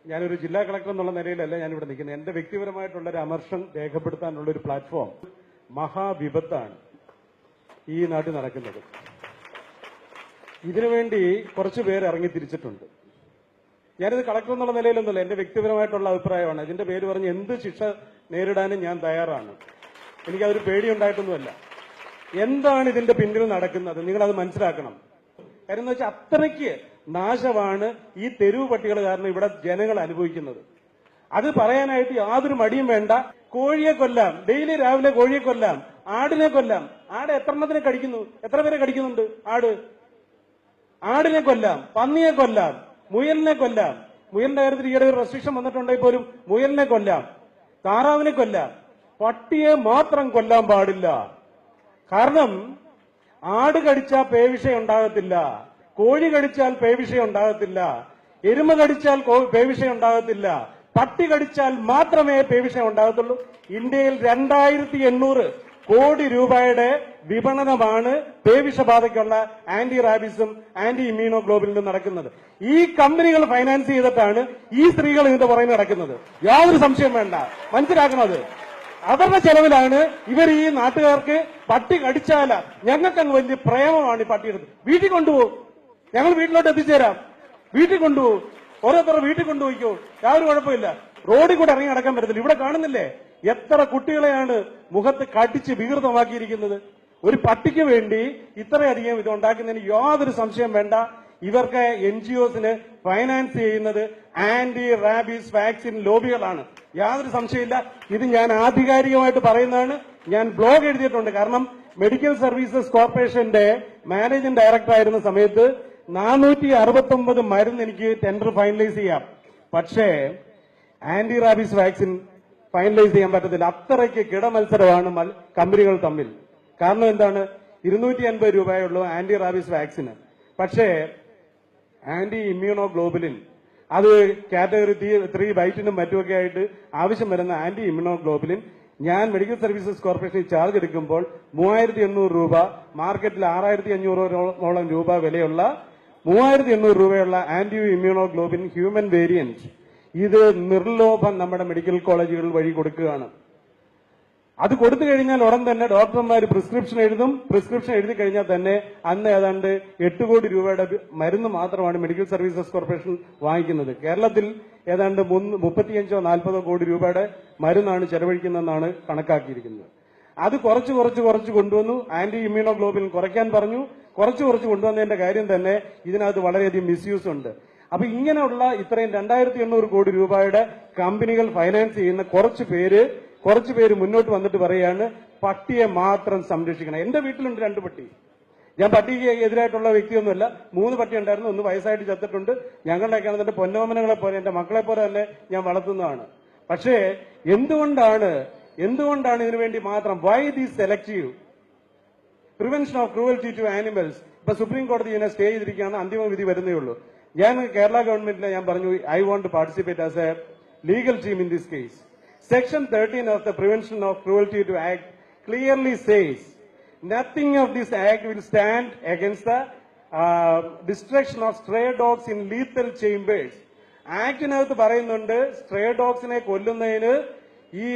ഞാനൊരു ജില്ലാ കളക്ടർ എന്നുള്ള നിലയിലല്ല ഞാനിവിടെ നിൽക്കുന്നത്. എന്റെ വ്യക്തിപരമായിട്ടുള്ള ഒരു അമർഷം രേഖപ്പെടുത്താനുള്ള ഒരു പ്ലാറ്റ്ഫോം മഹാവിപത്താണ് ഈ നാട്ടിൽ നടക്കുന്നത്. ഇതിനുവേണ്ടി കുറച്ചു പേര് ഇറങ്ങി തിരിച്ചിട്ടുണ്ട്. ഞാനിത് കളക്ടർ എന്നുള്ള നിലയിലൊന്നുമല്ല, എന്റെ വ്യക്തിപരമായിട്ടുള്ള അഭിപ്രായമാണ്. ഇതിന്റെ പേര് പറഞ്ഞ് എന്ത് ശിക്ഷ നേരിടാനും ഞാൻ തയ്യാറാണ്. എനിക്കതൊരു പേടിയുണ്ടായിട്ടൊന്നുമല്ല. എന്താണ് ഇതിന്റെ പിന്നിൽ നടക്കുന്നത് നിങ്ങളത് മനസ്സിലാക്കണം. കാര്യം എന്ന് വെച്ചാൽ അത്രയ്ക്ക് നാശമാണ് ഈ തെരുവ് പട്ടികൾ കാരണം ഇവിടെ ജനങ്ങൾ അനുഭവിക്കുന്നത്. അത് പറയാനായിട്ട് യാതൊരു മടിയും വേണ്ട. കോഴിയെ കൊല്ലാം, ഡെയിലി രാവിലെ കോഴിയെ കൊല്ലാം, ആടിനെ കൊല്ലാം. ആട് എത്രണ്ണത്തിനെ കടിക്കുന്നു, എത്ര പേരെ കടിക്കുന്നുണ്ട് ആടിനെ കൊല്ലാം, പന്നിയെ കൊല്ലാം, മുയലിനെ കൊല്ലാം. മുയലിന്റെ കാര്യത്തിൽ ഈയിടെ ഒരു റെസ്ട്രിക്ഷൻ വന്നിട്ടുണ്ടെങ്കിൽ പോലും മുയലിനെ കൊല്ലാം, താറാവിനെ കൊല്ലാം. പട്ടിയെ മാത്രം കൊല്ലാൻ പാടില്ല. കാരണം ആട് കടിച്ചാൽ പേവിഷയം ഉണ്ടാകത്തില്ല, കോഴി കടിച്ചാൽ പേവിഷയം ഉണ്ടാകത്തില്ല, എരുമ കടിച്ചാൽ പേവിഷയം ഉണ്ടാകത്തില്ല, പട്ടി കടിച്ചാൽ മാത്രമേ പേവിഷയം ഉണ്ടാകത്തുള്ളൂ. ഇന്ത്യയിൽ 2800 കോടി രൂപയുടെ വിപണനമാണ് പേവിഷബാധയ്ക്കുള്ള ആന്റി റാബിസും ആന്റി ഇമ്മ്യൂണോഗ്ലോബിനും നടക്കുന്നത്. ഈ കമ്പനികൾ ഫൈനാൻസ് ചെയ്തിട്ടാണ് ഈ സ്ത്രീകൾ ഇതിന്റെ പുറകെ നടക്കുന്നത്. യാതൊരു സംശയം വേണ്ട, മനസ്സിലാക്കണത്. അവരുടെ ചെലവിലാണ് ഇവർ ഈ നാട്ടുകാർക്ക് പട്ടി കടിച്ചാല ഞങ്ങൾക്ക് അങ്ങ് വലിയ പ്രേമമാണ് ഈ പട്ടിയെടുത്ത് വീട്ടിൽ കൊണ്ടുപോകും, ഞങ്ങൾ വീട്ടിലോട്ട് എത്തിച്ചേരാം, വീട്ടിൽ കൊണ്ടുപോകും, ഓരോരുത്തരുടെ വീട്ടിൽ കൊണ്ടുപോയിക്കോ, യാതൊരു കുഴപ്പമില്ല. റോഡിൽ കൂടെ ഇറങ്ങി നടക്കാൻ പറ്റത്തില്ല. ഇവിടെ കാണുന്നില്ലേ എത്ര കുട്ടികളെയാണ് മുഖത്ത് കടിച്ച് വികൃതമാക്കിയിരിക്കുന്നത്. ഒരു പട്ടിക്ക് വേണ്ടി ഇത്രയധികം ഇത് ഉണ്ടാക്കുന്നതിന് യാതൊരു സംശയം വേണ്ട. ഇവർക്ക് NGOസിന് ഫൈനാൻസ് ചെയ്യുന്നത് ആന്റി റാബീസ് വാക്സിൻ ലോബികളാണ്, യാതൊരു സംശയമില്ല. ഇത് ഞാൻ ആധികാരികമായിട്ട് പറയുന്നതാണ്. ഞാൻ ബ്ലോഗ് എഴുതിയിട്ടുണ്ട്. കാരണം മെഡിക്കൽ സർവീസസ് കോർപ്പറേഷന്റെ മാനേജിംഗ് ഡയറക്ടർ ആയിരുന്ന സമയത്ത് 469 മരുന്ന് എനിക്ക് ടെൻഡർ ഫൈനലൈസ് ചെയ്യാം. പക്ഷേ ആന്റി റാബീസ് വാക്സിൻ ഫൈനലൈസ് ചെയ്യാൻ പറ്റത്തില്ല. അത്രയ്ക്ക് കിടമത്സരമാണ് കമ്പനികൾ തമ്മിൽ. കാരണം എന്താണ്, 250 രൂപയുള്ളൂ ആന്റി റാബീസ് വാക്സിന്. പക്ഷേ ആന്റി ഇമ്മ്യൂണോഗ്ലോബുലിൻ, അത് കാറ്റഗറി 3 വൈറ്റിനും മറ്റുമൊക്കെ ആയിട്ട് ആവശ്യം വരുന്ന ആന്റി ഇമ്മ്യൂണോഗ്ലോബുലിൻ ഞാൻ മെഡിക്കൽ സർവീസസ് കോർപ്പറേഷനിൽ ചാർജ് എടുക്കുമ്പോൾ 3800 രൂപ, മാർക്കറ്റിൽ 6500ഓളം രൂപ വിലയുള്ള 3800 രൂപയുള്ള ആന്റി ഇമ്മ്യൂണോഗ്ലോബിൻ ഹ്യൂമൻ വേരിയന്റ് ഇത് നിർലോഭം നമ്മുടെ മെഡിക്കൽ കോളേജുകൾ വഴി കൊടുക്കുകയാണ്. അത് കൊടുത്തു കഴിഞ്ഞാൽ ഉടൻ തന്നെ ഡോക്ടർമാർ പ്രിസ്ക്രിപ്ഷൻ എഴുതും. പ്രിസ്ക്രിപ്ഷൻ എഴുതി കഴിഞ്ഞാൽ തന്നെ അന്ന് ഏതാണ്ട് 8 കോടി രൂപയുടെ മരുന്ന് മാത്രമാണ് മെഡിക്കൽ സർവീസസ് കോർപ്പറേഷൻ വാങ്ങിക്കുന്നത്. കേരളത്തിൽ ഏതാണ്ട് 35-40 കോടി രൂപയുടെ മരുന്നാണ് ചെലവഴിക്കുന്നതെന്നാണ് കണക്കാക്കിയിരിക്കുന്നത്. അത് കുറച്ച് കൊണ്ടുവന്നു. ആന്റി ഇമ്മ്യൂണോഗ്ലോബിൻ കുറയ്ക്കാൻ പറഞ്ഞു. കുറച്ച് കൊണ്ടുവന്നതിന്റെ കാര്യം തന്നെ ഇതിനകത്ത് വളരെയധികം മിസ്യൂസ് ഉണ്ട്. അപ്പൊ ഇങ്ങനെയുള്ള ഇത്രയും 2800 കോടി രൂപയുടെ കമ്പനികൾ ഫൈനാൻസ് ചെയ്യുന്ന കുറച്ചു പേര് മുന്നോട്ട് വന്നിട്ട് പറയാണ് പട്ടിയെ മാത്രം സംരക്ഷിക്കണം. എന്റെ വീട്ടിലുണ്ട് 2 പട്ടി. ഞാൻ പട്ടിക്ക് എതിരായിട്ടുള്ള വ്യക്തിയൊന്നുമല്ല. 3 പട്ടി ഉണ്ടായിരുന്നു, 1 വയസ്സായിട്ട് ചത്തിട്ടുണ്ട്. ഞങ്ങളുടെയൊക്കെ എന്റെ പൊന്നോമനകളെ പോലെ, എന്റെ മക്കളെ പോലെ തന്നെ ഞാൻ വളർത്തുന്നതാണ്. പക്ഷേ എന്തുകൊണ്ടാണ് ഇതിനുവേണ്ടി മാത്രം, why this selective prevention of cruelty to animals? ഇപ്പൊ സുപ്രീം കോടതി ഇതിനെ സ്റ്റേ ചെയ്തിരിക്കുകയാണ്, അന്തിമ വിധി വരുന്നേ ഉള്ളൂ. ഞാൻ കേരള ഗവൺമെന്റിനെ ഞാൻ പറഞ്ഞു, I want to participate as a legal team in this case. Section 13 of the Prevention of Cruelty to Act clearly says nothing of this act will stand against the destruction of stray dogs in lethal chambers. ആക്ടിനകത്ത് പറയുന്നുണ്ട് stray ഡോഗ്സിനെ കൊല്ലുന്നതിന്, ഈ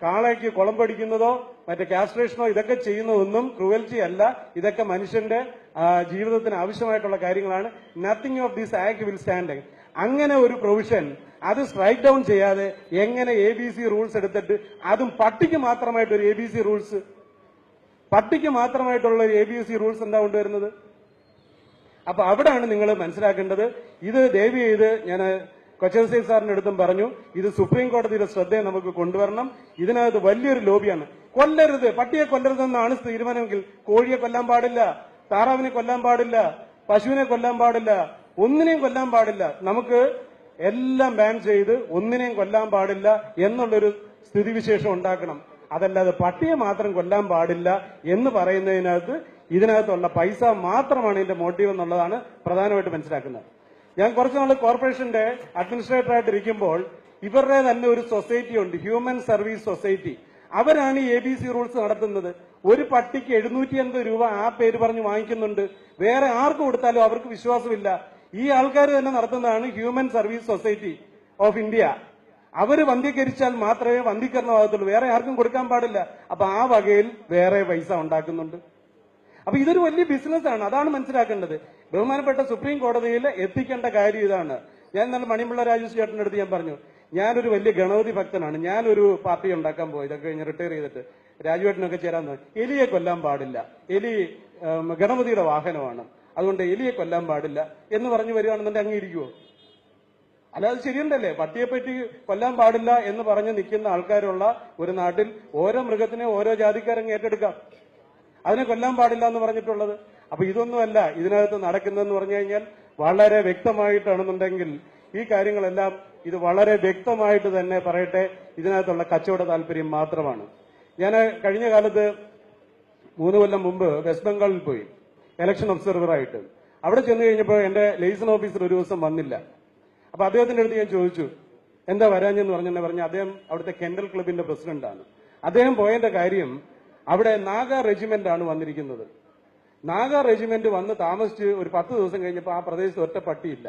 കാളയ്ക്ക് കുളമ്പടിക്കുന്നതോ മറ്റേ കാസ്ട്രേഷനോ ഇതൊക്കെ ചെയ്യുന്നതൊന്നും cruelty അല്ല. ഇതൊക്കെ മനുഷ്യന്റെ ജീവിതത്തിന് ആവശ്യമായിട്ടുള്ള കാര്യങ്ങളാണ്. Nothing of this act will stand. അങ്ങനെ ഒരു പ്രൊവിഷൻ അത് സ്ട്രൈക്ക് ഡൗൺ ചെയ്യാതെ എങ്ങനെ ABC റൂൾസ് എടുത്തിട്ട്, അതും പട്ടിക്ക് മാത്രമായിട്ടൊരു ABC റൂൾസ്, പട്ടിക്ക് മാത്രമായിട്ടുള്ള ഒരു ABC റൂൾസ് എന്താ കൊണ്ടുവരുന്നത്? അപ്പൊ അവിടെയാണ് നിങ്ങൾ മനസ്സിലാക്കേണ്ടത്. ഇത് ദയവ് ചെയ്ത് ഞാൻ കൊച്ചൗസേ സാറിന്റെ അടുത്തും പറഞ്ഞു, ഇത് സുപ്രീം കോടതിയുടെ ശ്രദ്ധയെ നമുക്ക് കൊണ്ടുവരണം. ഇതിനകത്ത് വലിയൊരു ലോബിയാണ്. കൊല്ലരുത്, പട്ടിയെ കൊല്ലരുതെന്നാണ് തീരുമാനമെങ്കിൽ കോഴിയെ കൊല്ലാൻ പാടില്ല, താറാവിനെ കൊല്ലാൻ പാടില്ല, പശുവിനെ കൊല്ലാൻ പാടില്ല, ഒന്നിനെയും കൊല്ലാൻ പാടില്ല. നമുക്ക് എല്ലാം ബാൻ ചെയ്ത് ഒന്നിനെയും കൊല്ലാൻ പാടില്ല എന്നുള്ളൊരു സ്ഥിതിവിശേഷം ഉണ്ടാക്കണം. അതല്ലാതെ പട്ടിയെ മാത്രം കൊല്ലാൻ പാടില്ല എന്ന് പറയുന്നതിനകത്ത് ഇതിനകത്തുള്ള പൈസ മാത്രമാണ് ഇതിന്റെ മോട്ടീവ് എന്നുള്ളതാണ് പ്രധാനമായിട്ട് മനസ്സിലാക്കുന്നത്. ഞാൻ കുറച്ചുനാൾ കോർപ്പറേഷന്റെ അഡ്മിനിസ്ട്രേറ്ററായിട്ട് ഇരിക്കുമ്പോൾ ഇവരുടെ തന്നെ ഒരു സൊസൈറ്റി ഉണ്ട്, ഹ്യൂമൻ സർവീസ് സൊസൈറ്റി. അവരാണ് ഈ ABC റൂൾസ് നടത്തുന്നത്. ഒരു പട്ടിക്ക് 750 രൂപ ആ പേര് പറഞ്ഞ് വാങ്ങിക്കുന്നുണ്ട്. വേറെ ആർക്ക് കൊടുത്താലും അവർക്ക് വിശ്വാസമില്ല. ഈ ആൾക്കാർ തന്നെ നടത്തുന്നതാണ് human service society. Of India. അവര് വന്ധ്യീകരിച്ചാൽ മാത്രമേ വന്ധ്യീകരണമാകത്തുള്ളൂ, വേറെ ആർക്കും കൊടുക്കാൻ പാടില്ല. അപ്പൊ ആ വകയിൽ വേറെ പൈസ ഉണ്ടാക്കുന്നുണ്ട്. അപ്പൊ ഇതൊരു വലിയ ബിസിനസ്സാണ്, അതാണ് മനസ്സിലാക്കേണ്ടത്. ബഹുമാനപ്പെട്ട സുപ്രീം കോടതിയിൽ എത്തിക്കേണ്ട കാര്യം ഇതാണ്. ഞാൻ ഇന്നലെ മണിമുള്ള രാജു ചേട്ടൻ്റെ അടുത്ത് ഞാൻ പറഞ്ഞു, ഞാനൊരു വലിയ ഗണപതി ഭക്തനാണ്, ഞാനൊരു പാർട്ടി ഉണ്ടാക്കാൻ പോയി, ഇതൊക്കെ കഴിഞ്ഞ് റിട്ടയർ ചെയ്തിട്ട് രാജുവേട്ടനൊക്കെ ചേരാൻ നോക്കി. എലിയെ കൊല്ലാൻ പാടില്ല, എലി ഗണപതിയുടെ വാഹനമാണ്, അതുകൊണ്ട് എലിയെ കൊല്ലാൻ പാടില്ല എന്ന് പറഞ്ഞു വരികയാണെന്നുണ്ടെങ്കിൽ അംഗീകരിക്കുമോ? അല്ലാതെ ശരിയുണ്ടല്ലേ? പട്ടിയെപ്പറ്റി കൊല്ലാൻ പാടില്ല എന്ന് പറഞ്ഞ് നിൽക്കുന്ന ആൾക്കാരുള്ള ഒരു നാട്ടിൽ ഓരോ മൃഗത്തിനെ ഓരോ ജാതിക്കാരങ്ങ് ഏറ്റെടുക്കാം, അതിനെ കൊല്ലാൻ പാടില്ല എന്ന് പറഞ്ഞിട്ടുള്ളത്. അപ്പൊ ഇതൊന്നുമല്ല ഇതിനകത്ത് നടക്കുന്നതെന്ന് പറഞ്ഞു കഴിഞ്ഞാൽ വളരെ വ്യക്തമായിട്ടാണെന്നുണ്ടെങ്കിൽ ഈ കാര്യങ്ങളെല്ലാം ഇത് വളരെ വ്യക്തമായിട്ട് തന്നെ പറയട്ടെ, ഇതിനകത്തുള്ള കച്ചവട താല്പര്യം മാത്രമാണ്. ഞാൻ കഴിഞ്ഞ കാലത്ത് 3 കൊല്ലം മുമ്പ് വെസ്റ്റ് ബംഗാളിൽ പോയി ഇലക്ഷൻ ഒബ്സർവറായിട്ട്. അവിടെ ചെന്ന് കഴിഞ്ഞപ്പോൾ എന്റെ ലൈസൺ ഓഫീസർ ഒരു ദിവസം വന്നില്ല. അപ്പൊ അദ്ദേഹത്തിന്റെ അടുത്ത് ഞാൻ ചോദിച്ചു എന്താ വരാഞ്ഞെന്ന് പറഞ്ഞു അദ്ദേഹം അവിടുത്തെ കെൻഡൽ ക്ലബിന്റെ പ്രസിഡന്റാണ്. അദ്ദേഹം പോയതിന്റെ കാര്യം അവിടെ നാഗ റെജിമെന്റ് ആണ് വന്നിരിക്കുന്നത്. നാഗ റെജിമെന്റ് വന്ന് താമസിച്ച് ഒരു 10 ദിവസം കഴിഞ്ഞപ്പോൾ ആ പ്രദേശത്ത് ഒറ്റ പട്ടിയില്ല.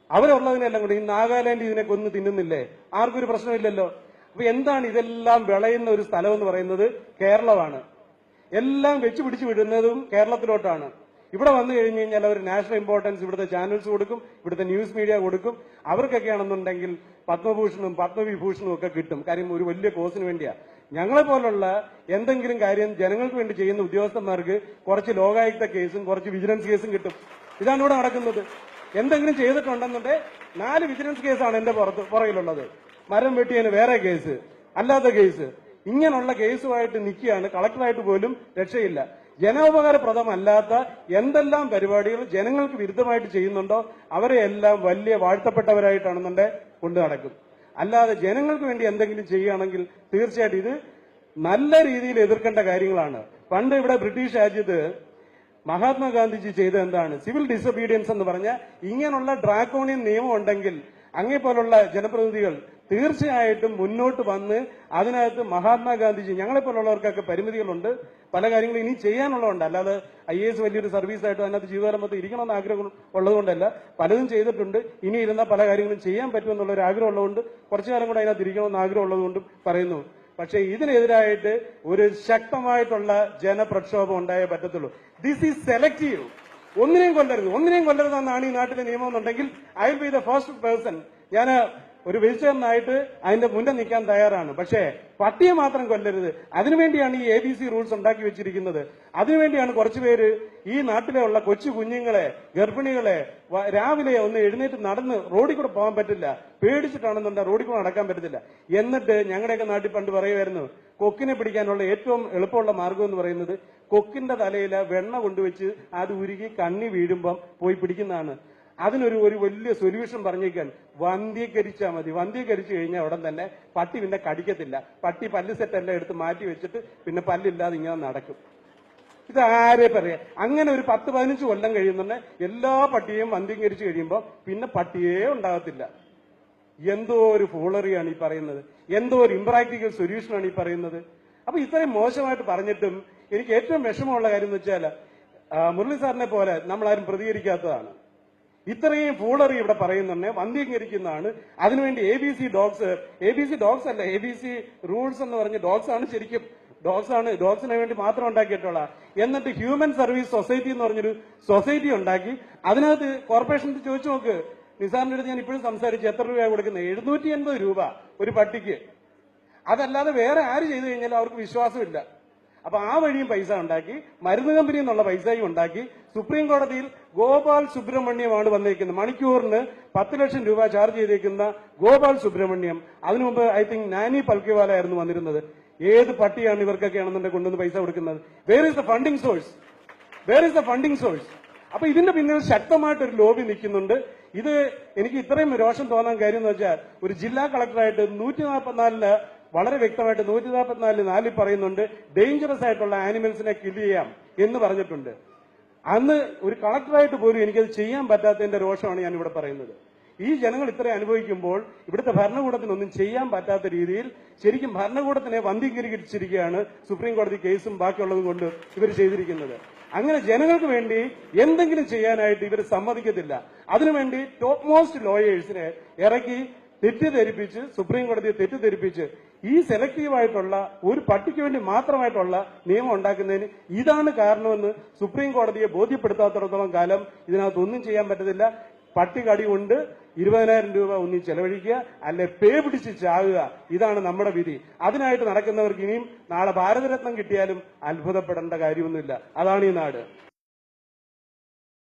അവരുള്ളതിനെല്ലാം കൂടി ഈ നാഗാലാൻഡ് ഇതിനെ കൊന്നു തിന്നുന്നില്ലേ, ആർക്കും ഒരു പ്രശ്നമില്ലല്ലോ. അപ്പൊ എന്താണ് ഇതെല്ലാം വിളയുന്ന ഒരു സ്ഥലം എന്ന് പറയുന്നത്? കേരളമാണ്. എല്ലാം വെച്ച് പിടിച്ചു വിടുന്നതും കേരളത്തിലോട്ടാണ്. ഇവിടെ വന്നു കഴിഞ്ഞു കഴിഞ്ഞാൽ അവർ നാഷണൽ ഇമ്പോർട്ടൻസ് ഇവിടുത്തെ ചാനൽസ് കൊടുക്കും, ഇവിടുത്തെ ന്യൂസ് മീഡിയ കൊടുക്കും. അവർക്കൊക്കെയാണെന്നുണ്ടെങ്കിൽ പത്മഭൂഷണും പത്മവിഭൂഷണും ഒക്കെ കിട്ടും. കാര്യം ഒരു വലിയ കോസിന് വേണ്ടിയാ. ഞങ്ങളെ പോലുള്ള എന്തെങ്കിലും കാര്യം ജനങ്ങൾക്ക് വേണ്ടി ചെയ്യുന്ന ഉദ്യോഗസ്ഥന്മാർക്ക് കുറച്ച് ലോകായുക്ത കേസും കുറച്ച് വിജിലൻസ് കേസും കിട്ടും. ഇതാണ് ഇവിടെ നടക്കുന്നത്. എന്തെങ്കിലും ചെയ്തിട്ടുണ്ടെന്നുണ്ടെങ്കിൽ 4 വിജിലൻസ് കേസാണ് എന്റെ പുറകിലുള്ളത്. മരം വെട്ടിയതിന് വേറെ കേസ്, അല്ലാത്ത കേസ്, ഇങ്ങനെയുള്ള കേസുമായിട്ട് നിൽക്കുകയാണ്. കളക്ടറായിട്ട് പോലും രക്ഷയില്ല. ജനോപകാരപ്രദമല്ലാത്ത എന്തെല്ലാം പരിപാടികൾ ജനങ്ങൾക്ക് വിരുദ്ധമായിട്ട് ചെയ്യുന്നുണ്ടോ അവരെ എല്ലാം വലിയ വാഴ്ത്തപ്പെട്ടവരായിട്ടാണെന്നുണ്ടെ കൊണ്ടു നടക്കും. അല്ലാതെ ജനങ്ങൾക്ക് വേണ്ടി എന്തെങ്കിലും ചെയ്യുകയാണെങ്കിൽ തീർച്ചയായിട്ടും ഇത് നല്ല രീതിയിൽ എതിർക്കേണ്ട കാര്യങ്ങളാണ്. പണ്ട് ഇവിടെ ബ്രിട്ടീഷ് രാജ്യത്ത് മഹാത്മാഗാന്ധിജി ചെയ്ത എന്താണ്? സിവിൽ ഡിസൊബീഡിയൻസ് എന്ന് പറഞ്ഞ ഇങ്ങനെയുള്ള ഡ്രാക്കോണിയൻ നിയമം ഉണ്ടെങ്കിൽ അങ്ങേപോലുള്ള ജനപ്രതിനിധികൾ തീർച്ചയായിട്ടും മുന്നോട്ട് വന്ന് അതിനകത്ത് മഹാത്മാഗാന്ധിജി, ഞങ്ങളെപ്പോലുള്ളവർക്കൊക്കെ പരിമിതികളുണ്ട്, പല കാര്യങ്ങളും ഇനി ചെയ്യാനുള്ളതുണ്ട്. അല്ലാതെ IAS വലിയൊരു സർവീസായിട്ട് അതിനകത്ത് ജീവിതകാലം മൊത്തം ഇരിക്കണമെന്ന് ആഗ്രഹം ഉള്ളതുകൊണ്ടല്ല, പലതും ചെയ്തിട്ടുണ്ട്. ഇനി ഇരുന്നാൽ പല കാര്യങ്ങളും ചെയ്യാൻ പറ്റുമെന്നുള്ള ഒരു ആഗ്രഹം ഉള്ളതുകൊണ്ട് കുറച്ചു കാലം കൂടെ അതിനകത്ത് ഇരിക്കണമെന്ന് ആഗ്രഹം ഉള്ളതുകൊണ്ടും പറയുന്നു. പക്ഷേ ഇതിനെതിരായിട്ട് ഒരു ശക്തമായിട്ടുള്ള ജനപ്രക്ഷോഭം ഉണ്ടായേ പറ്റത്തുള്ളൂ. This is selective. ഒന്നിനെയും കൊല്ലരുതെന്നാണ് ഈ നാട്ടിലെ നിയമം എന്നുണ്ടെങ്കിൽ I will be the first person. ഞാൻ ഒരു വെജിറ്റേറിയനായിട്ട് അതിന്റെ മുന്നിൽ നിൽക്കാൻ തയ്യാറാണ്. പക്ഷേ പട്ടിയെ മാത്രം കൊല്ലരുത്. അതിനുവേണ്ടിയാണ് ഈ ABC റൂൾസ് ഉണ്ടാക്കി വെച്ചിരിക്കുന്നത്. അതിനുവേണ്ടിയാണ് കുറച്ചുപേര് ഈ നാട്ടിലെ ഉള്ള കൊച്ചു കുഞ്ഞുങ്ങളെ, ഗർഭിണികളെ രാവിലെ ഒന്ന് എഴുന്നേറ്റ് നടന്ന് റോഡിൽ കൂടെ പോകാൻ പറ്റില്ല, പേടിച്ചിട്ടാണെന്നുണ്ടെങ്കിൽ റോഡിൽ കൂടെ നടക്കാൻ പറ്റത്തില്ല. എന്നിട്ട് ഞങ്ങളുടെയൊക്കെ നാട്ടിൽ പണ്ട് പറയുമായിരുന്നു, കൊക്കിനെ പിടിക്കാനുള്ള ഏറ്റവും എളുപ്പമുള്ള മാർഗം എന്ന് പറയുന്നത് കൊക്കിന്റെ തലയിൽ വെണ്ണ കൊണ്ടുവച്ച് അത് ഉരുകി കണ്ണി വീഴുമ്പം പോയി പിടിക്കുന്നതാണ്. അതിനൊരു വലിയ സൊല്യൂഷൻ പറഞ്ഞേക്കാൻ, വന്ധ്യീകരിച്ചാൽ മതി. വന്ധ്യീകരിച്ചു കഴിഞ്ഞാൽ ഉടൻ തന്നെ പട്ടി പിന്നെ കടിക്കത്തില്ല. പട്ടി പല്ല് സെറ്റെല്ലാം എടുത്ത് മാറ്റി വെച്ചിട്ട് പിന്നെ പല്ലില്ലാതെ ഇങ്ങനെ നടക്കും. ഇത് ആരെ പറയാ? അങ്ങനെ ഒരു 10-15 കൊല്ലം കഴിയുന്നുണ്ടെ എല്ലാ പട്ടിയെയും വന്ധ്യീകരിച്ചു കഴിയുമ്പോൾ പിന്നെ പട്ടിയേ ഉണ്ടാകത്തില്ല. എന്തോ ഒരു ഫൂളറിയാണ് ഈ പറയുന്നത്, എന്തോ ഒരു ഇംപ്രാക്ടിക്കൽ സൊല്യൂഷനാണ് ഈ പറയുന്നത്. അപ്പൊ ഇത്രയും മോശമായിട്ട് പറഞ്ഞിട്ടും എനിക്ക് ഏറ്റവും വിഷമമുള്ള കാര്യം എന്ന് വെച്ചാൽ മുരളി സാറിനെ പോലെ നമ്മളാരും പ്രതികരിക്കാത്തതാണ്. ഇത്രയും ഫൂളറി ഇവിടെ പറയുന്നുണ്ട്, വന്ധ്യീകരിക്കുന്നതാണ്. അതിനുവേണ്ടി ABC ഡോഗ്സ് അല്ല, ABC റൂൾസ് എന്ന് പറഞ്ഞ് ഡോഗ്സ് ആണ്, ശരിക്കും ഡോഗ്സ് ആണ്, ഡോഗ്സിന് വേണ്ടി മാത്രം ഉണ്ടാക്കിയിട്ടുള്ള. എന്നിട്ട് ഹ്യൂമൻ സർവീസ് സൊസൈറ്റി എന്ന് പറഞ്ഞൊരു സൊസൈറ്റി ഉണ്ടാക്കി. അതിനകത്ത് കോർപ്പറേഷനിൽ ചോദിച്ചു നോക്ക്. നിസാറിന്റെ അടുത്ത് ഞാൻ ഇപ്പോഴും സംസാരിച്ചു, എത്ര രൂപയാണ് കൊടുക്കുന്നത്? 780 രൂപ ഒരു പട്ടിക്ക്. അതല്ലാതെ വേറെ ആര് ചെയ്തു കഴിഞ്ഞാലും അവർക്ക് വിശ്വാസമില്ല. അപ്പൊ ആ വഴിയും പൈസ ഉണ്ടാക്കി, മരുന്ന് കമ്പനി എന്നുള്ള പൈസയും ഉണ്ടാക്കി. സുപ്രീം കോടതിയിൽ ഗോപാൽ സുബ്രഹ്മണ്യമാണ് വന്നിരിക്കുന്നത്. മണിക്കൂറിന് 10 ലക്ഷം രൂപ ചാർജ് ചെയ്തേക്കുന്ന ഗോപാൽ സുബ്രഹ്മണ്യം. അതിനു മുമ്പ് ഐ തിങ്ക് നാനി പൽക്കിവാല ആയിരുന്നു വന്നിരുന്നത്. ഏത് പട്ടിയാണ് ഇവർക്കൊക്കെയാണെന്നുണ്ടെങ്കിൽ കൊണ്ടുവന്ന് പൈസ കൊടുക്കുന്നത്? Where is the funding source? അപ്പൊ ഇതിന്റെ പിന്നിൽ ശക്തമായിട്ടൊരു ലോബി നിൽക്കുന്നുണ്ട്. ഇത് എനിക്ക് ഇത്രയും രോഷം തോന്നാൻ കാര്യം എന്ന് വെച്ചാൽ, ഒരു ജില്ലാ കളക്ടറായിട്ട് 144 വളരെ വ്യക്തമായിട്ട് 144 പറയുന്നുണ്ട് ഡേഞ്ചറസ് ആയിട്ടുള്ള ആനിമൽസിനെ കില്ല് ചെയ്യാം എന്ന് പറഞ്ഞിട്ടുണ്ട്. അന്ന് ഒരു കളക്ടറായിട്ട് പോലും എനിക്കത് ചെയ്യാൻ പറ്റാത്തതിന്റെ രോഷമാണ് ഞാൻ ഇവിടെ പറയുന്നത്. ഈ ജനങ്ങൾ ഇത്രയും അനുഭവിക്കുമ്പോൾ ഇവിടുത്തെ ഭരണകൂടത്തിനൊന്നും ചെയ്യാൻ പറ്റാത്ത രീതിയിൽ ശരിക്കും ഭരണകൂടത്തിനെ വന്ധീകരിച്ചിരിക്കുകയാണ് സുപ്രീം കോടതി കേസും ബാക്കിയുള്ളതും കൊണ്ട് ഇവർ ചെയ്തിരിക്കുന്നത്. അങ്ങനെ ജനങ്ങൾക്ക് വേണ്ടി എന്തെങ്കിലും ചെയ്യാനായിട്ട് ഇവർ സമ്മതിക്കത്തില്ല. അതിനുവേണ്ടി ടോപ്പ് മോസ്റ്റ് ലോയേഴ്സിനെ ഇറക്കി തെറ്റിദ്ധരിപ്പിച്ച്, സുപ്രീം കോടതിയെ തെറ്റിദ്ധരിപ്പിച്ച് ഈ സെലക്റ്റീവായിട്ടുള്ള ഒരു പട്ടിക്ക് വേണ്ടി മാത്രമായിട്ടുള്ള നിയമം ഉണ്ടാക്കുന്നതിന് ഇതാണ് കാരണമെന്ന് സുപ്രീം കോടതിയെ ബോധ്യപ്പെടുത്താത്തിടത്തോളം കാലം ഇതിനകത്ത് ഒന്നും ചെയ്യാൻ പറ്റത്തില്ല. പട്ടികടി കൊണ്ട് 20,000 രൂപ ഒന്നി ചെലവഴിക്കുക, അല്ലെ പേ പിടിച്ച് ചാകുക. ഇതാണ് നമ്മുടെ വിധി. അതിനായിട്ട് നടക്കുന്നവർക്ക് ഇനിയും നാളെ ഭാരതരത്നം കിട്ടിയാലും അത്ഭുതപ്പെടേണ്ട കാര്യമൊന്നുമില്ല. അതാണ് ഈ നാട്.